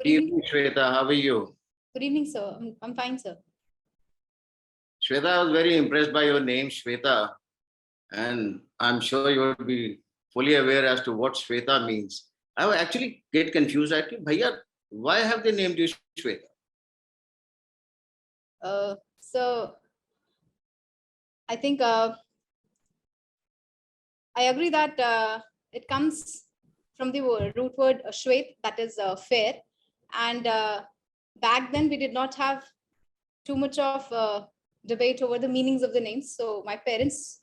Good evening, Shweta. How are you? Good evening, sir. I'm fine, sir. Shweta, I was very impressed by your name, Shweta. And I'm sure you would be fully aware as to what Shweta means. I would actually get confused. Bhaiya, why have they named you Shweta? So I think I agree that it comes from the root word Shwet, that is fair. And back then we did not have too much of debate over the meanings of the names. So my parents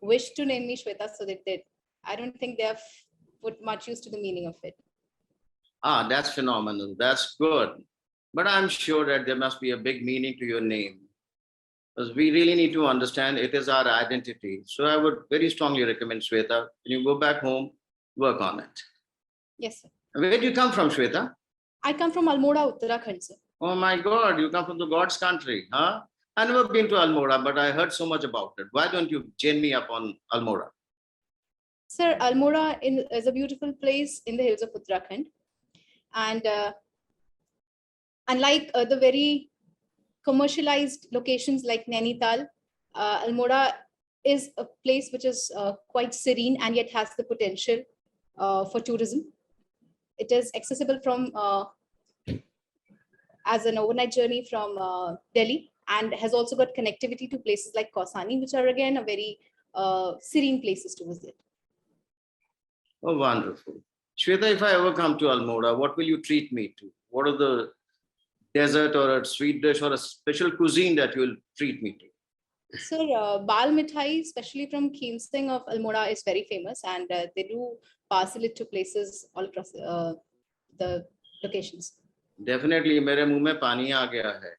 wished to name me Shweta, so they did. I don't think they have put much use to the meaning of it. Ah, that's phenomenal. That's good. But I'm sure that there must be a big meaning to your name. Because we really need to understand it is our identity. So I would very strongly recommend Shweta, when you go back home, work on it. Yes, sir. Where do you come from, Shweta? I come from Almora, Uttarakhand, sir. Oh my God, you come from the God's country, huh? I've never been to Almora, but I heard so much about it. Why don't you chain me up on Almora? Sir, Almora is a beautiful place in the hills of Uttarakhand. And unlike the very commercialized locations like Nainital, Almora is a place which is quite serene and yet has the potential for tourism. It is accessible from as an overnight journey from Delhi, and has also got connectivity to places like Kausani, which are again a very serene places to visit. Oh, wonderful. Shweta, if I ever come to Almora, what will you treat me to? What are the dessert or a sweet dish or a special cuisine that you will treat me to? Sir, Bal Mithai, especially from Keemsing of Almora, is very famous, and they do parcel it to places all across the locations. Definitely, mere muh mein pani aa gaya hai.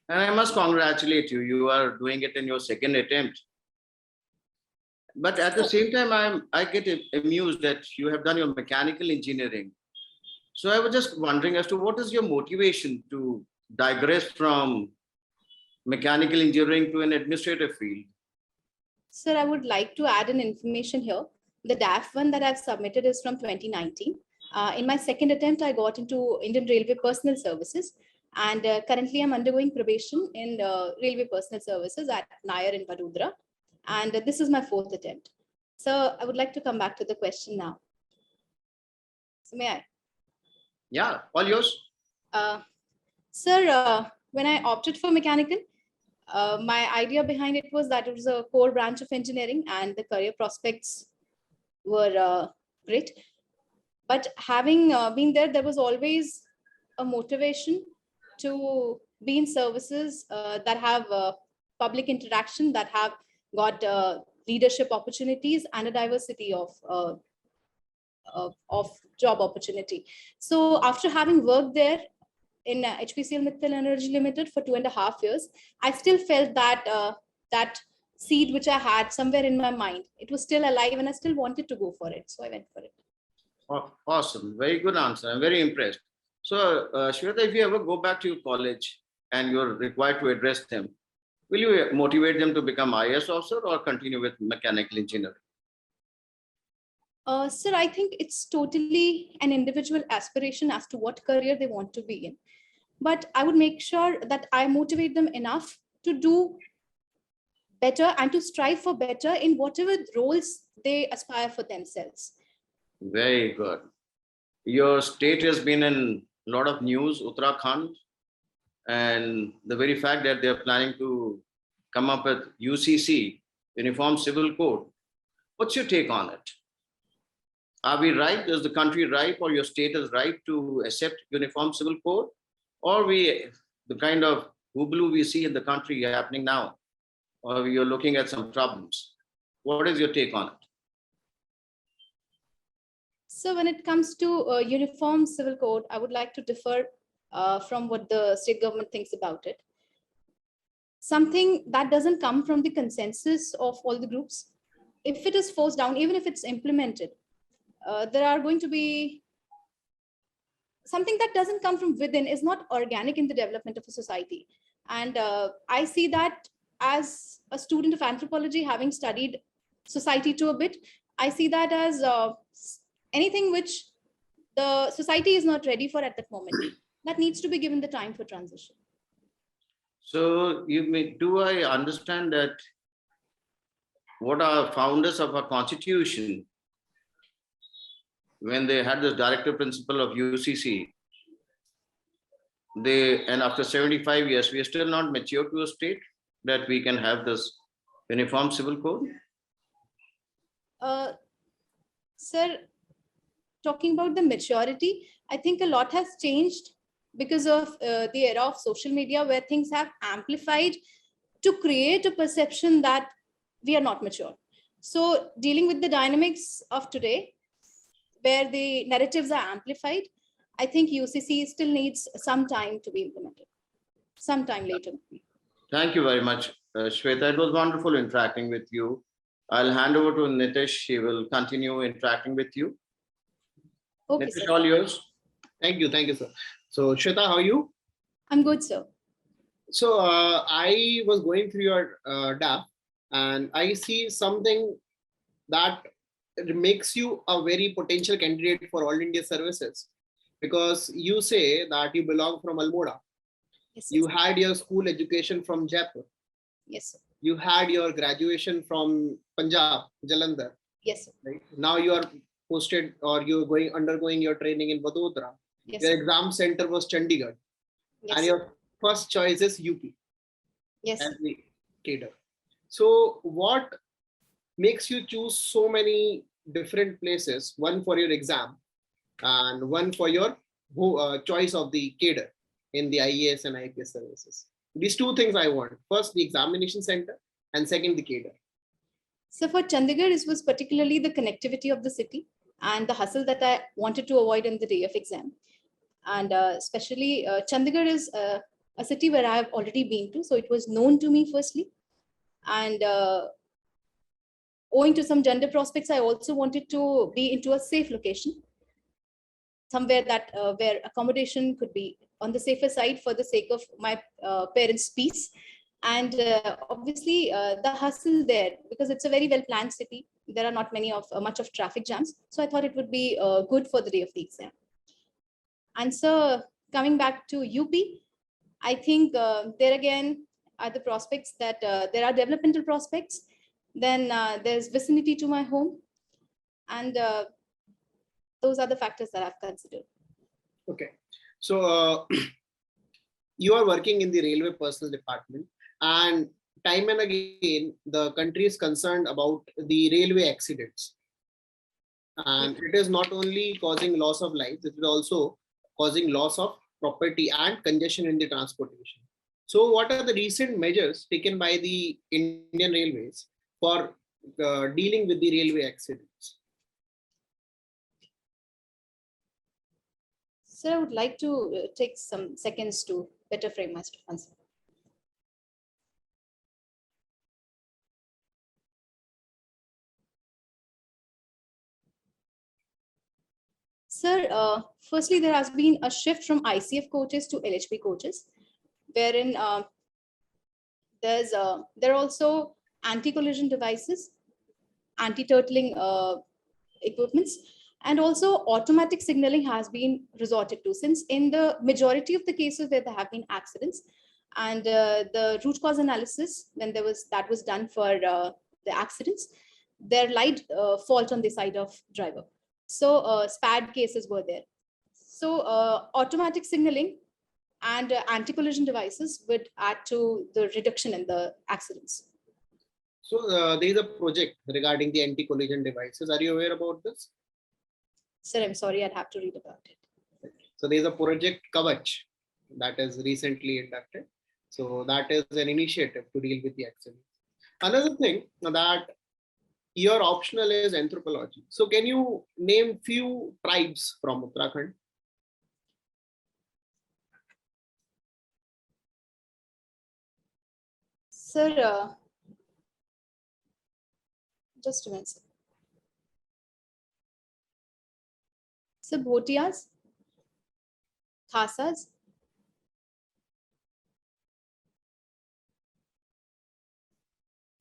And I must congratulate you. You are doing it in your second attempt. But at the same time, I get amused that you have done your mechanical engineering. So I was just wondering as to what is your motivation to digress from mechanical engineering to an administrative field? Sir, I would like to add an information here. The DAF one that I've submitted is from 2019. In my second attempt, I got into Indian Railway Personal Services, and currently I'm undergoing probation in Railway Personal Services at Nagar in Vadodara. And this is my fourth attempt. So I would like to come back to the question now. So may I? Yeah, all yours. Sir, when I opted for mechanical, my idea behind it was that it was a core branch of engineering and the career prospects were great. But having been there, there was always a motivation to be in services that have public interaction, that have got leadership opportunities and a diversity of job opportunity. So after having worked there in HPCL Mittal Energy Limited for 2.5 years, I still felt that that seed which I had somewhere in my mind, it was still alive and I still wanted to go for it. So I went for it. Oh, awesome. Very good answer. I'm very impressed. So, Shweta, if you ever go back to your college and you're required to address them, will you motivate them to become IAS officer or continue with mechanical engineering? Sir, I think it's totally an individual aspiration as to what career they want to be in. But I would make sure that I motivate them enough to do better and to strive for better in whatever roles they aspire for themselves. Very good. Your state has been in a lot of news, Uttarakhand, and the very fact that they're planning to come up with UCC, Uniform Civil Code. What's your take on it? Are we right? Is the country right, or your state is right to accept Uniform Civil Code? Or the kind of hooblu we see in the country happening now? Or you're looking at some problems? What is your take on it? So when it comes to Uniform Civil Code, I would like to differ from what the state government thinks about it. Something that doesn't come from the consensus of all the groups, if it is forced down, even if it's implemented, there are going to be something that doesn't come from within, is not organic in the development of a society. And I see that as a student of anthropology, having studied society to a bit, I see that as anything which the society is not ready for at that moment. That needs to be given the time for transition. So do I understand that what are founders of our constitution, when they had the directive principle of UCC, and after 75 years, we are still not mature to a state that we can have this uniform civil code? Sir, talking about the maturity, I think a lot has changed because of the era of social media, where things have amplified to create a perception that we are not mature. So dealing with the dynamics of today, where the narratives are amplified, I think UCC still needs some time to be implemented, sometime later. Thank you very much, Shweta. It was wonderful interacting with you. I'll hand over to Nitish. He will continue interacting with you. Okay, Nitish, sir. all yours. Thank you, sir. So Shweta, how are you? I'm good, sir. So I was going through your DAP, and I see something that makes you a very potential candidate for All India services, because you say that you belong from Almora. Yes, You sir. had your school education from Jaipur. Yes, sir. You had your graduation from Punjab, Jalandhar. Yes, sir. Right? Now you are posted, or you're undergoing your training in Vadodara. Yes, Your sir. exam center was Chandigarh, Yes, and sir. your first choice is UP Yes, as sir. the cadre. So what makes you choose so many different places, one for your exam and one for your choice of the cadre in the IAS and IPS services? These two things I want. First, the examination center, and second, the cadre. So for Chandigarh, it was particularly the connectivity of the city and the hustle that I wanted to avoid on the day of exam. And especially Chandigarh is a city where I have already been to. So it was known to me firstly. And owing to some gender prospects, I also wanted to be into a safe location, somewhere that where accommodation could be on the safer side for the sake of my parents' peace. And obviously the hustle there, because it's a very well planned city, there are not much of traffic jams. So I thought it would be good for the day of the exam. And so coming back to UP, I think there again are the prospects that there are developmental prospects. Then there's vicinity to my home. And those are the factors that I've considered. Okay. So you are working in the railway personnel department, and time and again, the country is concerned about the railway accidents. And it is not only causing loss of lives, it is also causing loss of property and congestion in the transportation. So what are the recent measures taken by the Indian Railways for dealing with the railway accidents? So I would like to take some seconds to better frame my answer. Sir, firstly, there has been a shift from ICF coaches to LHB coaches, wherein there are also anti-collision devices, anti-turtling equipments, and also automatic signaling has been resorted to, since in the majority of the cases where there have been accidents, and the root cause analysis, when that was done for the accidents, there lied fault on the side of driver. So SPAD cases were there. So automatic signaling and anti-collision devices would add to the reduction in the accidents. So there is a project regarding the anti-collision devices. Are you aware about this? Sir, I'm sorry, I'd have to read about it. So there is a project Kavach that is recently inducted. So that is an initiative to deal with the accidents. Another thing that your optional is anthropology. So can you name few tribes from Uttarakhand? Sir, just a minute. So Bhotias, Khasas.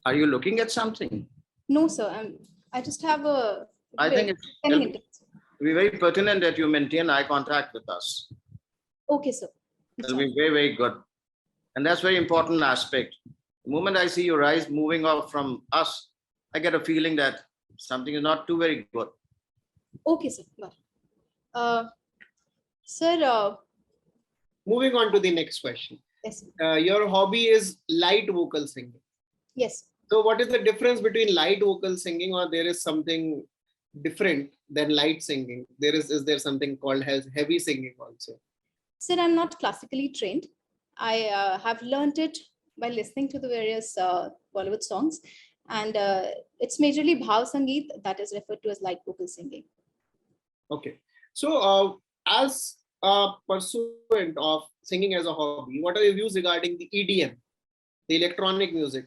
Are you looking at something? No, sir. I just have a. I think it's be very pertinent that you maintain eye contact with us. Okay, sir. It'll be very, very good. And that's very important aspect. The moment I see your eyes moving off from us, I get a feeling that something is not too very good. Okay, sir. Got it. Sir, Moving on to the next question. yes, sir. Your hobby is light vocal singing. Yes. So what is the difference between light vocal singing, or there is something different than light singing? Is there something called heavy singing also? Sir, I'm not classically trained. I have learned it by listening to the various Bollywood songs, and it's majorly Bhav Sangeet that is referred to as light vocal singing. Okay. So as a pursuant of singing as a hobby, what are your views regarding the EDM, the electronic music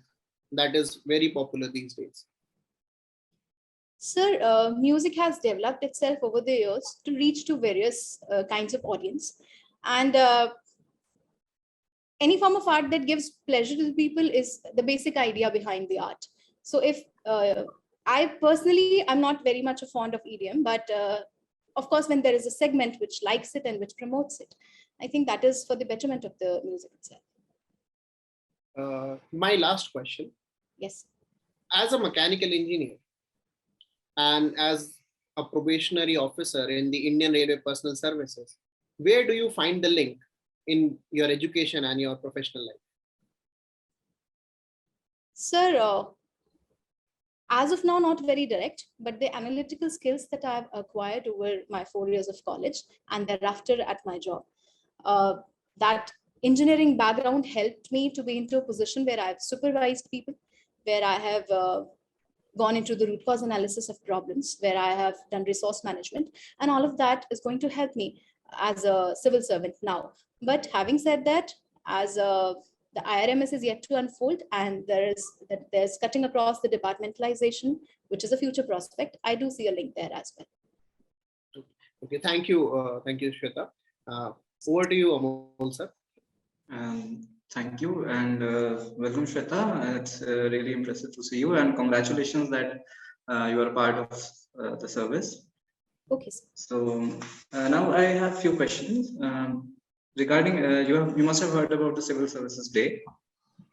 that is very popular these days? Sir, music has developed itself over the years to reach to various kinds of audience, and any form of art that gives pleasure to the people is the basic idea behind the art. So if I personally, I'm not very much a fond of EDM, but of course, when there is a segment which likes it and which promotes it, I think that is for the betterment of the music itself. My last question. Yes. As a mechanical engineer and as a probationary officer in the Indian Railway Personnel Services, where do you find the link in your education and your professional life? Sir, as of now, not very direct, but the analytical skills that I've acquired over my 4 years of college and thereafter at my job, that engineering background helped me to be into a position where I've supervised people, where I have gone into the root cause analysis of problems, where I have done resource management, and all of that is going to help me as a civil servant now. But having said that, as the IRMS is yet to unfold, and there's cutting across the departmentalization, which is a future prospect, I do see a link there as well. Okay, thank you, Shweta. Over to you, Amol sir. Thank you, and welcome, Shweta. It's really impressive to see you, and congratulations that you are a part of the service. Okay, sir. So now I have a few questions regarding you must have heard about the Civil Services Day.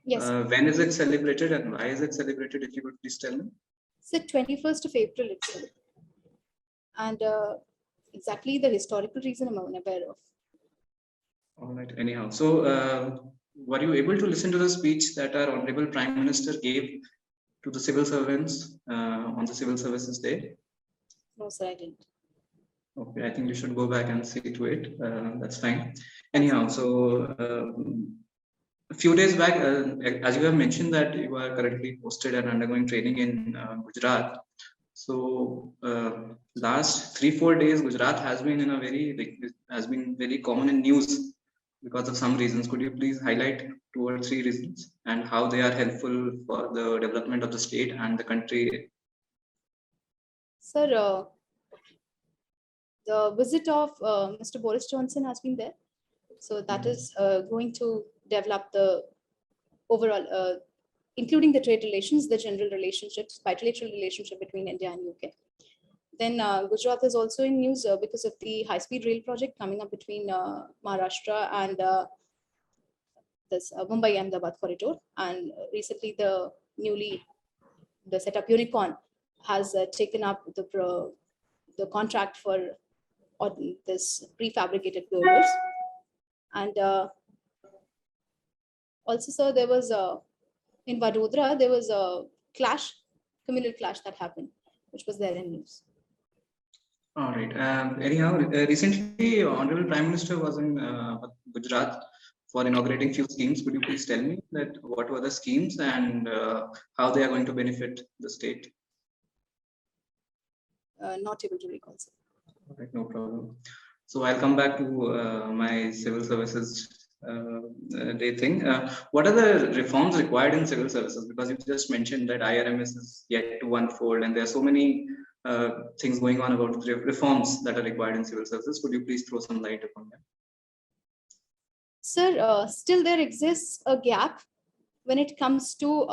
Yes. When is it celebrated and why is it celebrated? If you could please tell me. It's the 21st of April itself, and exactly the historical reason I'm unaware of. All right. Anyhow, so were you able to listen to the speech that our Honorable Prime Minister gave to the civil servants on the Civil Services Day? No, sir, I didn't. Okay, I think you should go back and see to it. That's fine. Anyhow, so a few days back, as you have mentioned that you are currently posted and undergoing training in Gujarat. So last 3-4 days, Gujarat has been very common in news because of some reasons. Could you please highlight 2 or 3 reasons and how they are helpful for the development of the state and the country? Sir, the visit of Mr. Boris Johnson has been there. So that is going to develop the overall, including the trade relations, the general relationships, bilateral relationship between India and UK. Then Gujarat is also in news because of the high-speed rail project coming up between Maharashtra and this Mumbai-Ahmedabad corridor. And recently the set up Unicorn has taken up the contract for this prefabricated girders. And also, sir, there was in Vadodara, there was a communal clash that happened, which was there in news. All right. Anyhow, recently, Honorable Prime Minister was in Gujarat for inaugurating few schemes. Could you please tell me that what were the schemes and how they are going to benefit the state? Not able to recall, sir. All right, no problem. So I'll come back to my civil services day thing. What are the reforms required in civil services? Because you just mentioned that IRMS is yet to unfold, and there are so many things going on about the reforms that are required in civil services. Could you please throw some light upon that? Sir, still there exists a gap when it comes to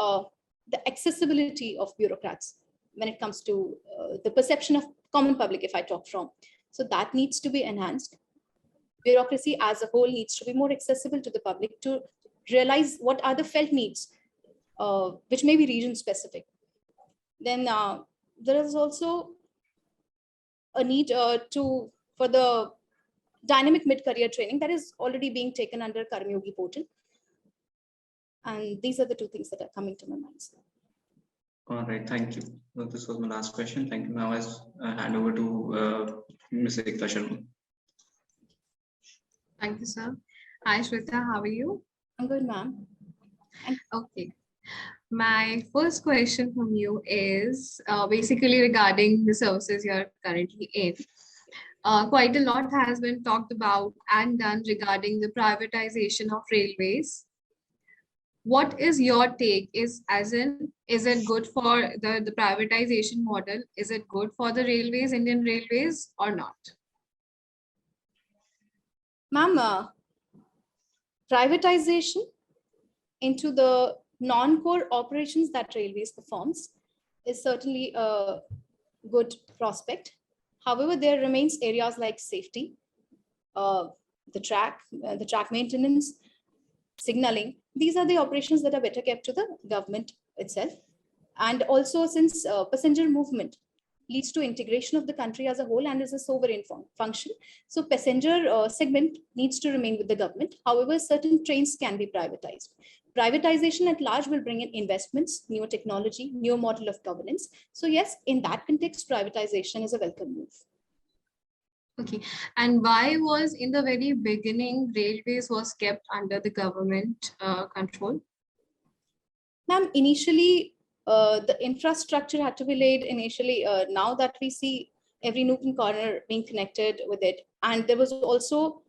the accessibility of bureaucrats, when it comes to the perception of common public, if I talk from. So that needs to be enhanced. Bureaucracy as a whole needs to be more accessible to the public to realize what are the felt needs, which may be region specific. Then there is also a need for the dynamic mid-career training that is already being taken under Karmyogi portal. And these are the two things that are coming to my mind. All right, thank you. So this was my last question. Thank you. Now I hand over to Ms. Ekta Sharma. Thank you, sir. Hi, Shweta, how are you? I'm good, ma'am. Okay. My first question from you is basically regarding the services you're currently in. Quite a lot has been talked about and done regarding the privatization of railways. What is your take? Is it good for the privatization model? Is it good for the railways, Indian railways, or not? Ma'am, privatization into the non-core operations that railways performs is certainly a good prospect. However, there remains areas like safety, the track maintenance, signaling. These are the operations that are better kept to the government itself. And also, since passenger movement leads to integration of the country as a whole and is a sovereign function, so passenger segment needs to remain with the government. However, certain trains can be privatized. Privatization at large will bring in investments, new technology, new model of governance. So yes, in that context, privatization is a welcome move. Okay, and why was in the very beginning railways was kept under the government control? Ma'am, initially the infrastructure had to be laid initially. Now that we see every nook and corner being connected with it, and there was also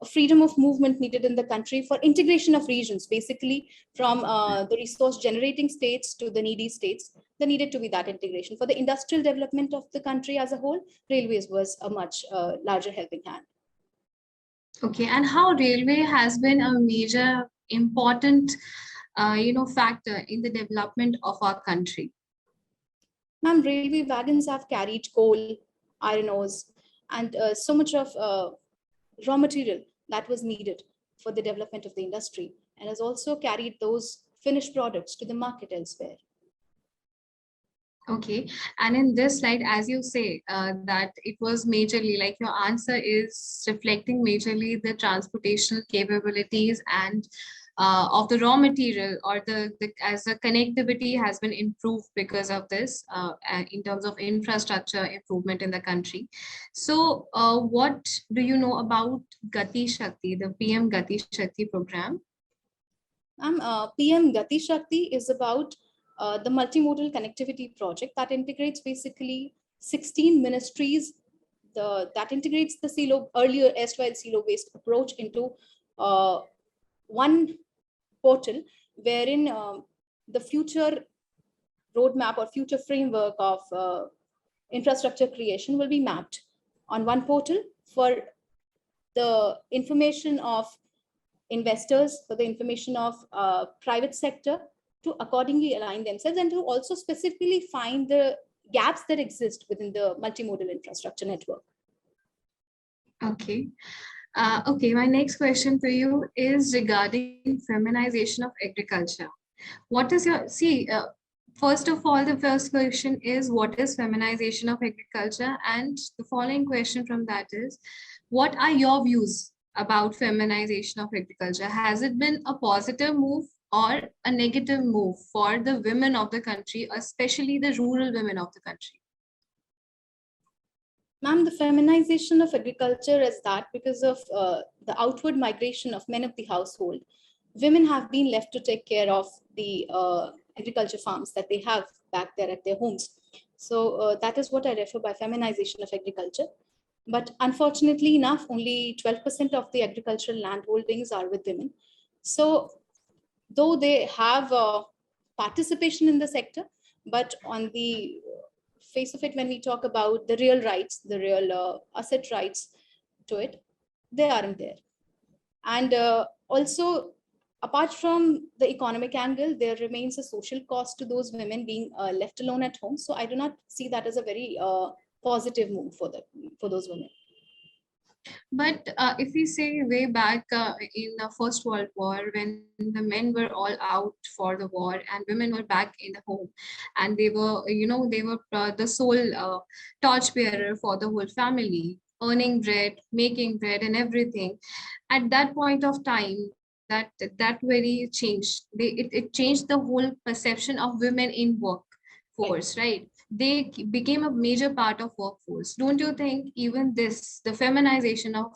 a freedom of movement needed in the country for integration of regions, basically from the resource generating states to the needy states. There needed to be that integration. For the industrial development of the country as a whole, railways was a much larger helping hand. Okay, and how railway has been a major important factor in the development of our country? Ma'am, railway wagons have carried coal, iron ores, and so much of raw material that was needed for the development of the industry, and has also carried those finished products to the market elsewhere. Okay, and in this slide, as you say, that it was majorly, like your answer is reflecting majorly the transportation capabilities and of the raw material, or as the connectivity has been improved because of this in terms of infrastructure improvement in the country. So what do you know about Gati Shakti, the PM Gati Shakti program? PM Gati Shakti is about the multimodal connectivity project that integrates basically 16 ministries, that integrates the earlier erstwhile silo-based approach into one portal, wherein the future roadmap or future framework of infrastructure creation will be mapped on one portal for the information of investors, for the information of private sector, to accordingly align themselves and to also specifically find the gaps that exist within the multimodal infrastructure network. Okay. Okay, my next question for you is regarding feminization of agriculture. What is your, first of all, the first question is, what is feminization of agriculture? And the following question from that is, what are your views about feminization of agriculture? Has it been a positive move or a negative move for the women of the country, especially the rural women of the country? Ma'am, the feminization of agriculture is that because of the outward migration of men of the household, women have been left to take care of the agriculture farms that they have back there at their homes. So that is what I refer by feminization of agriculture. But unfortunately enough, only 12% of the agricultural land holdings are with women. So though they have participation in the sector, but on the face of it, when we talk about the real rights, the real asset rights to it, they aren't there. And also, apart from the economic angle, there remains a social cost to those women being left alone at home. So I do not see that as a very positive move for those women. But if we say way back in the First World War, when the men were all out for the war and women were back in the home, and they were, they were the sole torchbearer for the whole family, earning bread, making bread, and everything. At that point of time, that very changed. It changed the whole perception of women in workforce, right? They became a major part of workforce. Don't you think even this, the feminization of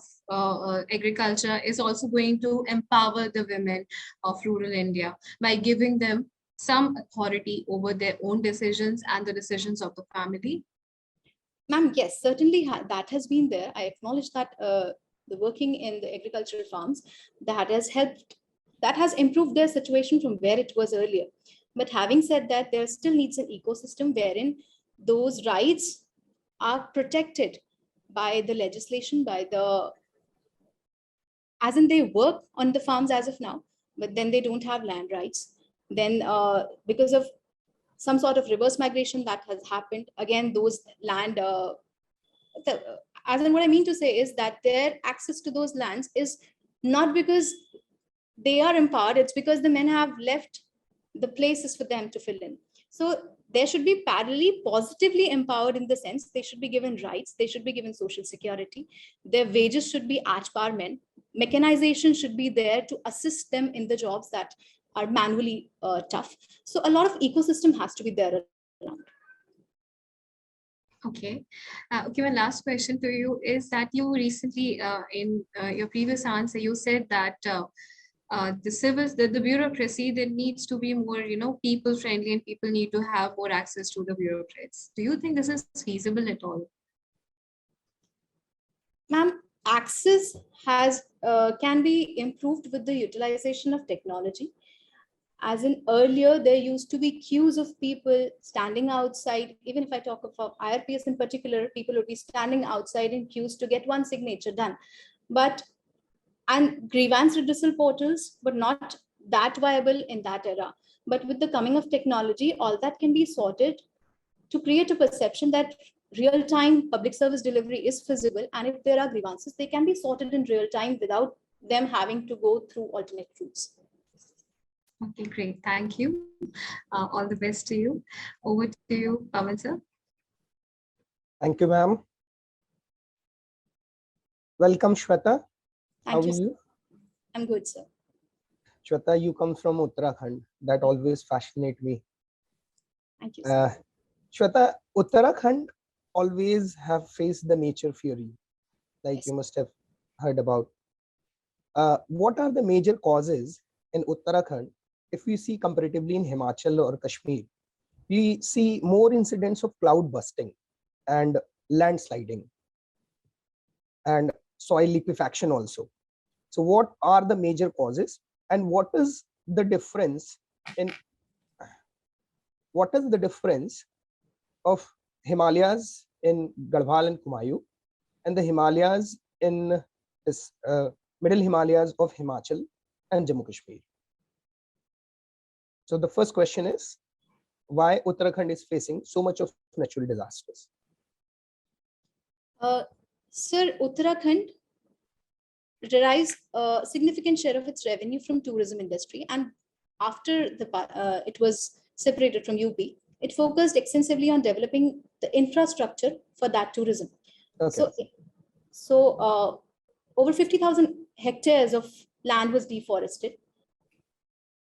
agriculture is also going to empower the women of rural India by giving them some authority over their own decisions and the decisions of the family? Ma'am, yes, certainly that has been there. I acknowledge that the working in the agricultural farms, that has helped, that has improved their situation from where it was earlier. But having said that, there still needs an ecosystem wherein those rights are protected by the legislation, as in they work on the farms as of now, but then they don't have land rights. Then because of some sort of reverse migration that has happened, again, those land, as in what I mean to say is that their access to those lands is not because they are empowered, it's because the men have left the places for them to fill in. So there should be parallelly positively empowered in the sense they should be given rights, they should be given social security, their wages should be at par men, mechanization should be there to assist them in the jobs that are manually tough. So a lot of ecosystem has to be there around. Okay. Okay, my last question to you is that you recently, in your previous answer, you said that the bureaucracy, there needs to be more, people friendly, and people need to have more access to the bureaucrats. Do you think this is feasible at all? Ma'am, access can be improved with the utilization of technology. As in earlier, there used to be queues of people standing outside. Even if I talk about IRPS in particular, people would be standing outside in queues to get one signature done. And grievance redressal portals were not that viable in that era. But with the coming of technology, all that can be sorted to create a perception that real-time public service delivery is feasible. And if there are grievances, they can be sorted in real time without them having to go through alternate routes. Okay, great. Thank you. All the best to you. Over to you, Pawan sir. Thank you, ma'am. Welcome, Shweta. How are you? I'm good, sir. Shweta, you come from Uttarakhand. That always fascinates me. Thank you, sir. Shweta, Uttarakhand always have faced the nature fury, like Yes. You must have heard about. What are the major causes in Uttarakhand? If we see comparatively in Himachal or Kashmir, we see more incidents of cloud busting and landsliding and soil liquefaction also. So what are the major causes, and what is the difference of Himalayas in Garhwal and Kumayu and the Himalayas in this middle Himalayas of Himachal and Jammu Kashmir? So the first question is, why Uttarakhand is facing so much of natural disasters? Sir, Uttarakhand derives a significant share of its revenue from tourism industry, and after it was separated from UP, it focused extensively on developing the infrastructure for that tourism. Okay. So over 50,000 hectares of land was deforested,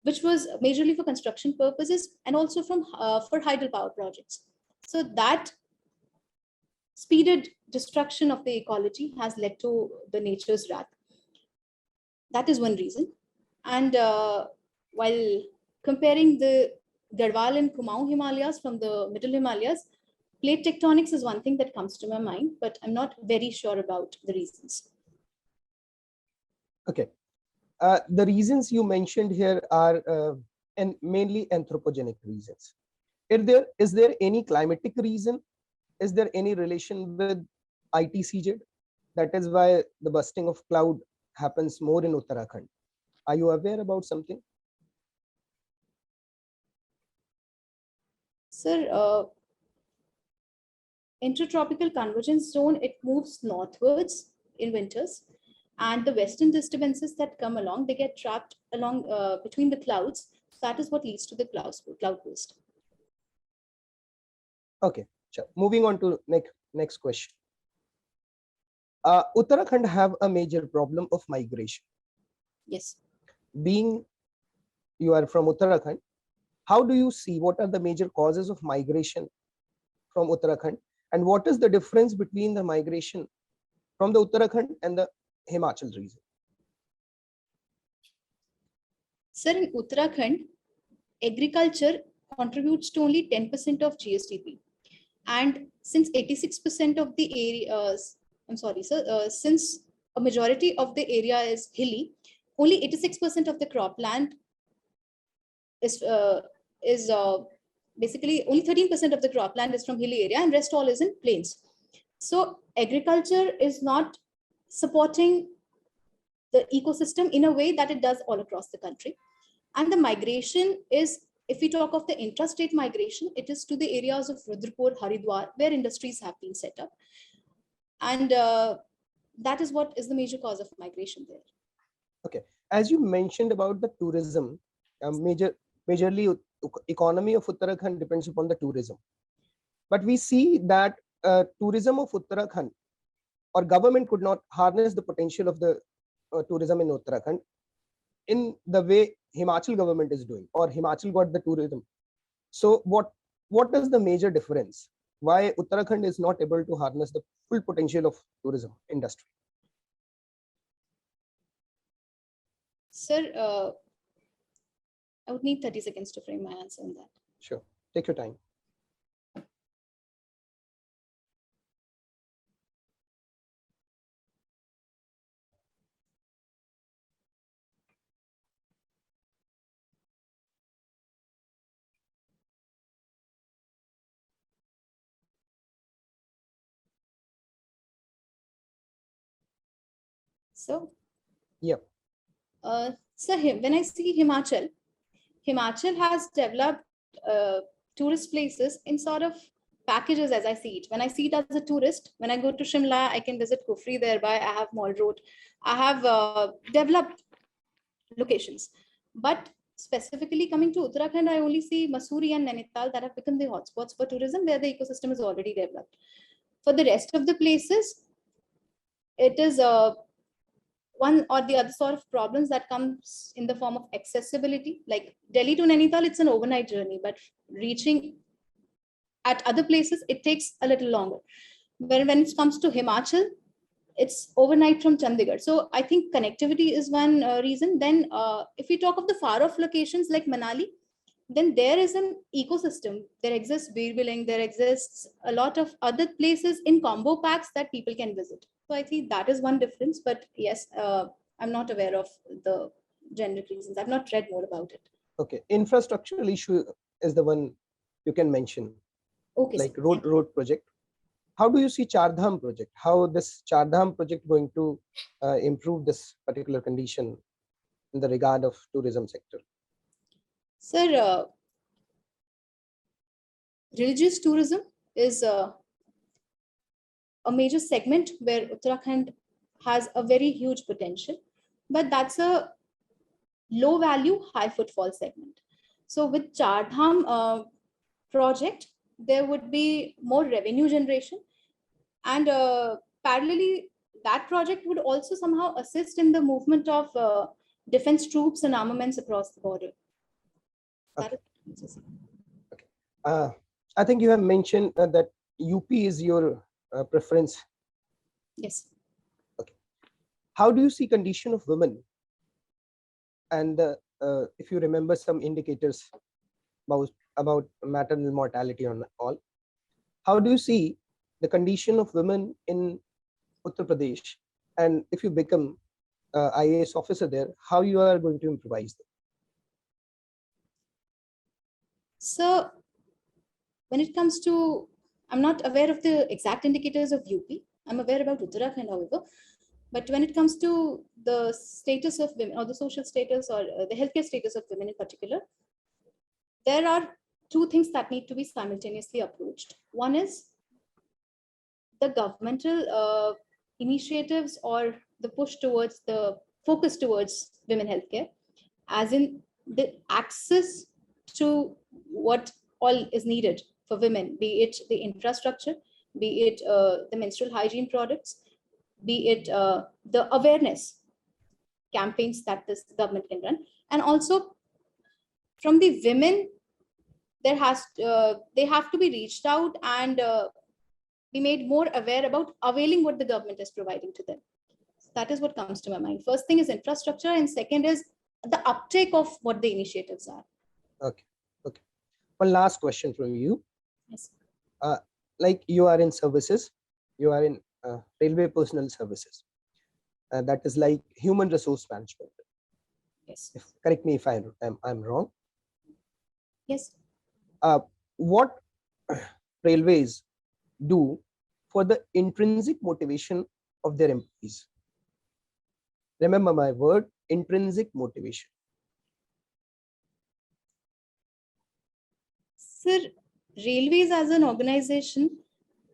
which was majorly for construction purposes and also for hydropower projects. So that speeded destruction of the ecology has led to the nature's wrath. That is one reason. And while comparing the Garhwal and Kumaon Himalayas from the middle Himalayas, plate tectonics is one thing that comes to my mind, but I'm not very sure about the reasons. Okay. The reasons you mentioned here are mainly anthropogenic reasons. Is there any climatic reason? Is there any relation with ITCZ? That is why the busting of cloud happens more in Uttarakhand. Are you aware about something? Sir, intertropical convergence zone, it moves northwards in winters, and the western disturbances that come along, they get trapped along between the clouds. That is what leads to the cloud burst. Okay, sure. Moving on to next question. Uttarakhand have a major problem of migration. Yes. Being you are from Uttarakhand, how do you see what are the major causes of migration from Uttarakhand, and what is the difference between the migration from the Uttarakhand and the Himachal region? Sir, in Uttarakhand, agriculture contributes to only 10% of GSDP. And since 86% of the areas, I'm sorry, sir, since a majority of the area is hilly, only 86% of the cropland is basically only 13% of the cropland is from hilly area, and rest all is in plains. So agriculture is not supporting the ecosystem in a way that it does all across the country. And the migration is, if we talk of the intrastate migration, it is to the areas of Rudrapur, Haridwar, where industries have been set up. And that is what is the major cause of migration there. Okay, as you mentioned about the tourism, majorly economy of Uttarakhand depends upon the tourism. But we see that tourism of Uttarakhand or government could not harness the potential of the tourism in Uttarakhand in the way Himachal government is doing, or Himachal got the tourism. So what is the major difference? Why Uttarakhand is not able to harness the full potential of tourism industry? Sir, I would need 30 seconds to frame my answer on that. Sure, take your time. So, Yep. So when I see Himachal has developed tourist places in sort of packages as I see it. When I see it as a tourist, when I go to Shimla, I can visit Kufri thereby. I have Mall Road. I have developed locations. But specifically coming to Uttarakhand, I only see Mussoorie and Nainital that have become the hotspots for tourism where the ecosystem is already developed. For the rest of the places, it is one or the other sort of problems that comes in the form of accessibility. Like Delhi to Nainital, it's an overnight journey, but reaching at other places, it takes a little longer. When it comes to Himachal, it's overnight from Chandigarh. So I think connectivity is one reason. Then if we talk of the far off locations like Manali, then there is an ecosystem. There exists Birbiling, there exists a lot of other places in combo packs that people can visit. So I think that is one difference. But yes, I'm not aware of the generic reasons. I've not read more about it. Okay, infrastructural issue is the one you can mention. Okay, like road project. How do you see Char Dham project? How this Char Dham project going to improve this particular condition in the regard of tourism sector? Sir, religious tourism is a major segment where Uttarakhand has a very huge potential, but that's a low value, high footfall segment. So with Char Dham project, there would be more revenue generation, and parallelly, that project would also somehow assist in the movement of defense troops and armaments across the border. Okay. I think you have mentioned that UP is your preference. Yes. Okay. How do you see condition of women? And if you remember some indicators about maternal mortality on all, how do you see the condition of women in Uttar Pradesh? And if you become IAS officer there, how you are going to improvise them? So when it comes to, I'm not aware of the exact indicators of UP. I'm aware about Uttarakhand, however. But when it comes to the status of women or the social status or the healthcare status of women in particular, there are two things that need to be simultaneously approached. One is the governmental initiatives or the push towards the focus towards women healthcare, as in the access to what all is needed for women, be it the infrastructure, be it the menstrual hygiene products, be it the awareness campaigns that this government can run, and also from the women, they have to be reached out and be made more aware about availing what the government is providing to them. So that is what comes to my mind. First thing is infrastructure, and second is the uptake of what the initiatives are. Okay. Okay. One last question from you. Yes. Like you are in services, you are in railway personnel services. That is like human resource management. Yes. Correct me if I'm wrong. Yes. What railways do for the intrinsic motivation of their employees? Remember my word, intrinsic motivation. Sir, railways as an organization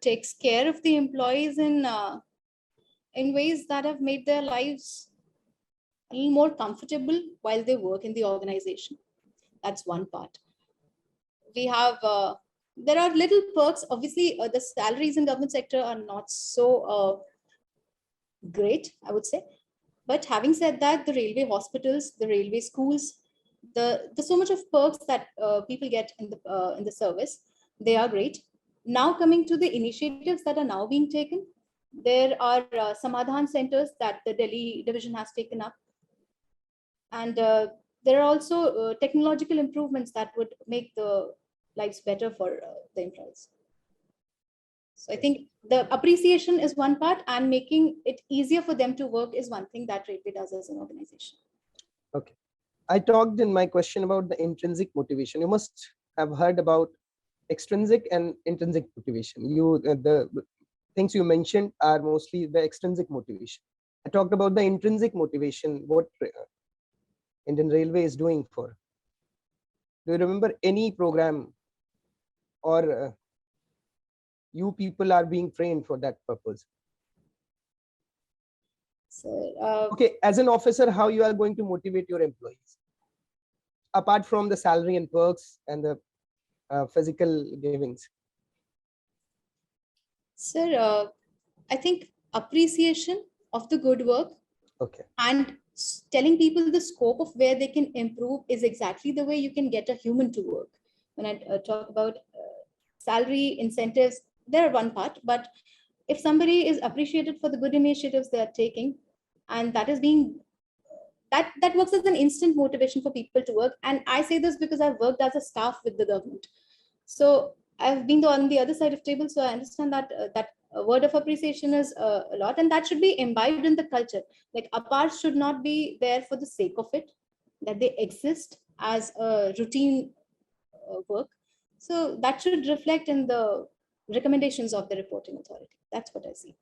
takes care of the employees in ways that have made their lives a little more comfortable while they work in the organization. That's one part. We have there are little perks. Obviously, the salaries in government sector are not so great, I would say. But having said that, the railway hospitals, the railway schools, the so much of perks that people get in the service, they are great. Now coming to the initiatives that are now being taken, there are Samadhan centers that the Delhi division has taken up, and there are also technological improvements that would make the lives better for the employees. So I think the appreciation is one part, and making it easier for them to work is one thing that Railway does as an organization. Okay. I talked in my question about the intrinsic motivation. You must have heard about extrinsic and intrinsic motivation. The things you mentioned are mostly the extrinsic motivation. I talked about the intrinsic motivation, what Indian Railway is doing for. Do you remember any program, or you people are being trained for that purpose? So, okay, as an officer, how you are going to motivate your employees apart from the salary and perks and the physical givings? Sir, I think appreciation of the good work, okay, and telling people the scope of where they can improve is exactly the way you can get a human to work. When I talk about salary incentives, they're one part, but if somebody is appreciated for the good initiatives they are taking, and that is being that works as an instant motivation for people to work. And I say this because I've worked as a staff with the government, so I've been on the other side of table, so I understand that that word of appreciation is a lot, and that should be imbibed in the culture. Like APARs should not be there for the sake of it, that they exist as a routine work. So that should reflect in the recommendations of the reporting authority. That's what I see.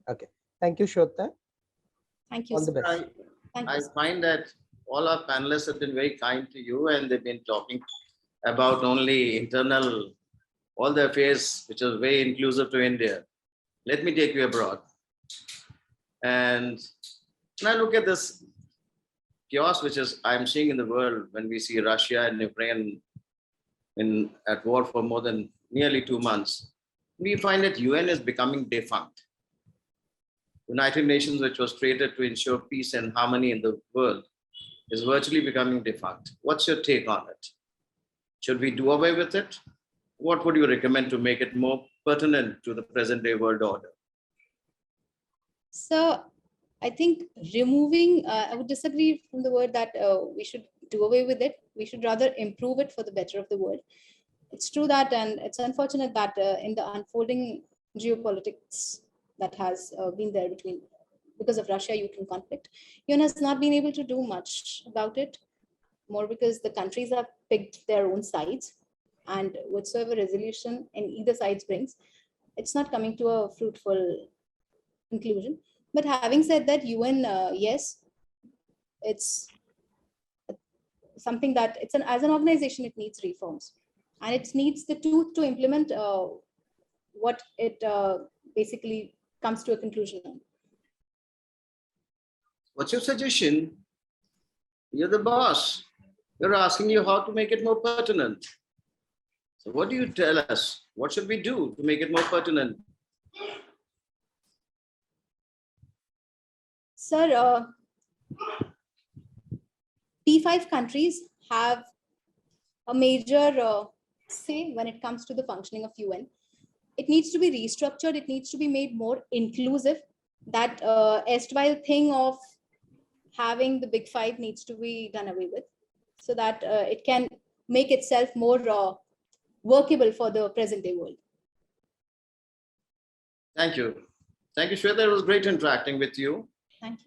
okay. Thank you, Shweta. Thank you. All the Sir. best. Thank I you. Sir. find that all our panelists have been very kind to you, and they've been talking about only internal, all the affairs, which are very inclusive to India. Let me take you abroad. And when I look at this chaos, which is I'm seeing in the world, when we see Russia and Ukraine at war for more than nearly 2 months, we find that UN is becoming defunct. United Nations, which was created to ensure peace and harmony in the world, is virtually becoming defunct. What's your take on it? Should we do away with it? What would you recommend to make it more pertinent to the present day world order? So I think removing, I would disagree from the word that we should do away with it. We should rather improve it for the better of the world. It's true that, and it's unfortunate that in the unfolding geopolitics that has been there because of Russia-Ukraine conflict, UN has not been able to do much about it, more because the countries have picked their own sides, and whatsoever resolution in either sides brings, it's not coming to a fruitful conclusion. But having said that, UN, yes, it's something that as an organization, it needs reforms, and it needs the tooth to implement what it basically comes to a conclusion on. What's your suggestion? You're the boss. We're asking you how to make it more pertinent. So what do you tell us? What should we do to make it more pertinent? Sir, P5 countries have a major say when it comes to the functioning of UN. It needs to be restructured. It needs to be made more inclusive. That erstwhile thing of having the big five needs to be done away with, so that it can make itself more workable for the present day world. Thank you. Thank you, Shweta. It was great interacting with you. Thank you.